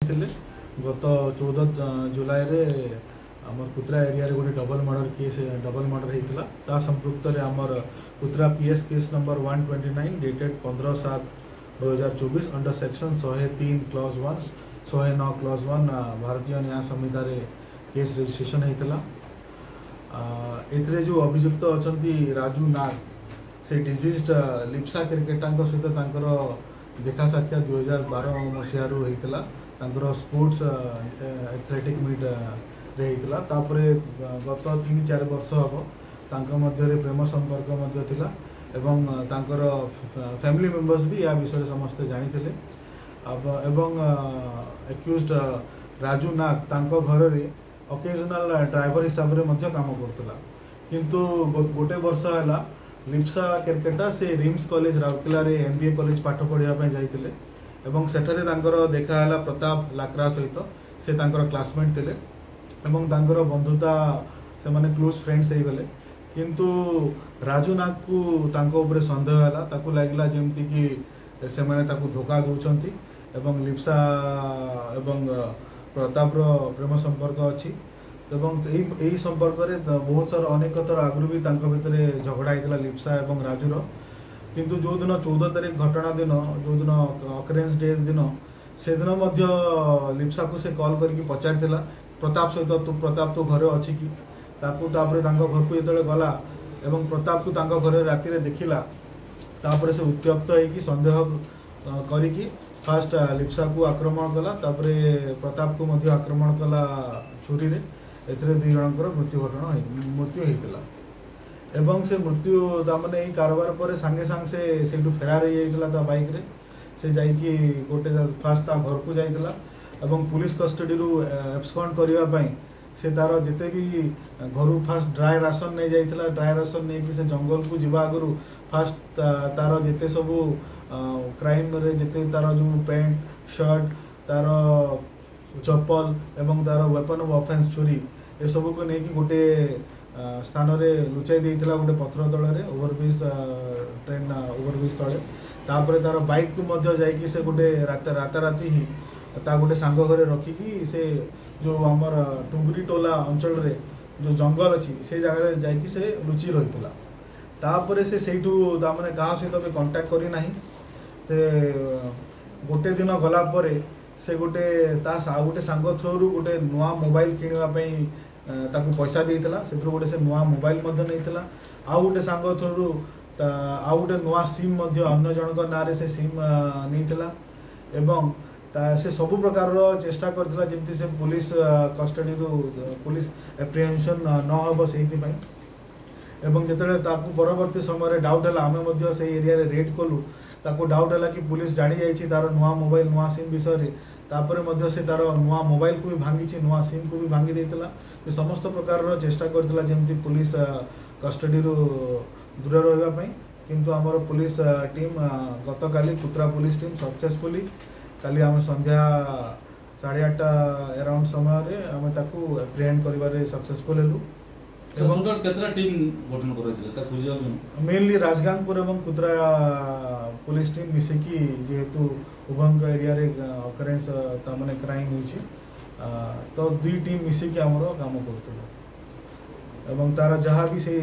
गत 14 जुलाई रे आमर कुत्रा एरिया रे गोटे डबल मर्डर होता ता संपृक्त रे आमर कुत्रा PS case number 129 dated 15/7/2024 under section 103 clause 1 109 clause 1 भारतीय न्याय संहिता रे केस रजिस्ट्रेशन होता। एथरे जो अभियुक्त अछंती राजू नाग से डिजीज्ड लिप्सा क्रिकेटर सहित देखा साक्षात 2012 मसीह होता स्पोर्ट्स एथलेटिक मीट रे होता। तापरे गत 3-4 वर्ष हम मध्य प्रेम संपर्क थिला एवं तांकर फैमिली मेंबर्स भी या विषय समस्ते जानी एवं एक्यूज्ड राजू नाग तांको घर रे ओकेजनल ड्राइवर हिसाब से काम करतला किंतु गोटे वर्ष है लिप्सा क्रिकेटा से रिम्स कॉलेज राउरकेला रे एमबीए कॉलेज पाठ पढ़िया जाइतिले एवं सेठरे तांकर देखाला प्रताप लाक्रा सहित से तांकर क्लासमेट थिले एवं तांकर बंधुता से माने क्लोज फ्रेंड्स हो गले किंतु राजू नाग को तांको ऊपर संदेह है ताकू लागला जेमती कि से माने ताकू धोखा दउचंती एवं लिप्सा एवं प्रताप रो प्रेम संपर्क अछि एवं यही संपर्क रे बहुत सारा अनेक थर आगु भी तांको भितरे झगड़ा होता लिप्सा एवं राजूर किंतु जो दिन 14 तारीख घटना दिन जो दिन अकरेन्स डे दिन से दिन लिप्सा को से कॉल करके पचार प्रताप सहित प्रताप तो घरे अच्छी कि तापर घर को जो गला एवं प्रताप को घरे राति देखला तापर से उत्त्यक्त होगी संदेह करी फास्ट लिप्सा को आक्रमण कला तापर प्रताप को मध्य आक्रमण कला छुरी रे एथरे दुई जनकर मृत्यु होता एवं से मृत्यु तामने यही कारोबार पर सांगे सांग से फेरार हो बाइक रे से जाइकी गोटे फास्ट ता घर को जाइतला एवं पुलिस कस्टडी रु एब्सकॉन्ड करिवा पई से तार जिते भी घर फास्ट ड्राई राशन नहीं जाइतला ड्राई राशन नहीं कि से जंगल को जीवा आगु फास्ट तार जिते सब क्राइम रे जिते तार जो पैंट शर्ट तार चप्पल एवं तार वेपन ऑफ ऑफेंस छुरी ए सब को लेकिन गोटे स्थान रे लुचाई देइतला गोटे पथर तल रे ओवरब्रिज ट्रेन ओवरब्रिज तले तापर तार बाइक को मध्य जाइकी से गोटे राताराति ही ता गोटे सांग घरे रखिकी से जो आमर टुंगरी टोला अंचल रे जो जंगल अच्छी से जगह जाइकी से लुचि रही तापर से सेठू तामने कहा सहित भी कांटेक्ट करी नाही से गोटे दिन गला परे से गोटे गोटे सांग थ्रू गोटे नुआ मोबाइल किणवा पई ताकू पैसा देइतला से गोटे से नुआ मोबाइल मध्य नैतला आ गोटे सांग थ्रू आ गोटे नुआ सिम मध्य अन्य जनक ना रे से सिम नैतला एवं से सबु प्रकार चेष्टा करथिला जेमति से पुलिस कस्टडी रो पुलिस एप्रिहेंशन न होबो सेहि पई एवं जेतले ताकू परवर्ती समय डाउट है आमे मध्य से एरिया रे रेड कलु ताकू डाउट है कि पुलिस जानी जाइछि तार नुआ मोबाइल नुआ सिम विषय रे तापर मध्य से तार नुआ मोबाइल को भी भांगी नुआ सिम को भी भांगी देइतला समस्त प्रकार चेष्टा करथिला जेमति पुलिस कस्टडी रो दूर रहिबा पई किंतु हमर पुलिस टीम गत काली कुत्रा पुलिस टीम सक्सेसफुली काली हम संध्या 8:30 अराउंड समय रे हम ताकू एप्रिहेंड करिवारे सक्सेसफुल हेलु एवं केतरा टीम गठन करैथिले ता खुजिया मेनली राजगांगपुर एवं कुत्रा पुलिस टीम मिसिकी जेहेतु उभंग एरिया रे ऑकरेंस ता माने क्राइम होइछि तो दुई टीम मिसिकी हमरो काम करथुला एवं तार जहाँ भी से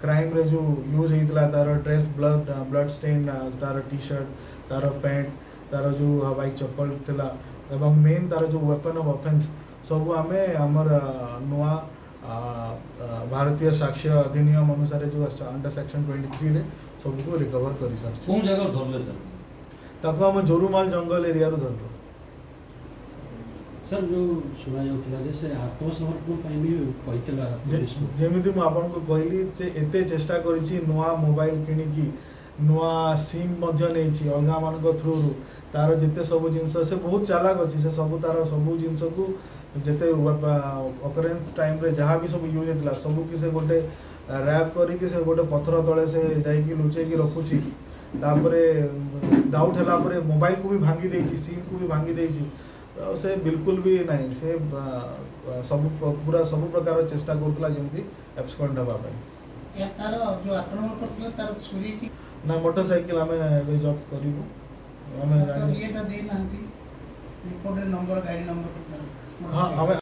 क्राइम रे जो यूज होइतला तार ड्रेस ब्लड स्टेन तार टी शर्ट तार पैंट तार जो हवाई चप्पल थिला एवं मेन तार जो वेपन ऑफ ऑफेंस सब आमे हमर नुआ भारतीय साक्ष्य अधिनियम अनुसार जो अंडर सेक्शन 23 रे सब को रिकवर करि सर कोन जगह धरले सर ताको हम जोरुमाल जंगल एरिया रो धरलो सर जो सुना जाउतला जे से आत्मसमर्पण पई भी कहितला जेमिति मु आपन को कहली जे एते चेष्टा करिछि नुआ मोबाइल किनि की नुआ सिम मध्य नै छि अलगा मान को थ्रू तार जिते सब जिंस से बहुत चालाक अछि से सब तार सब जिंस को जिते ऑकरेंस टाइम रे जहाँ भी सब यूज होता सब कि से गोटे रैप करी से गोटे पथर तले से जाइकी लुचेकी रखुची तापरे डाउट है मोबाइल को भी भांगी देइछि सिम को भी भांगी देइछि से बिल्कुल भी नहीं से सब पूरा सब प्रकार चेष्टा करतला जेमती एब्सकॉन्ड होबा पई या तार जो आक्रमण करतला तार छुरी की ना मोटरसाइकिल हमें जब्त करिवो हमें तो ये दे नांती ରିପୋର୍ଟରେ ନମ୍ବର ଗାଡ଼ି ନମ୍ବର ହଁ ଆମେ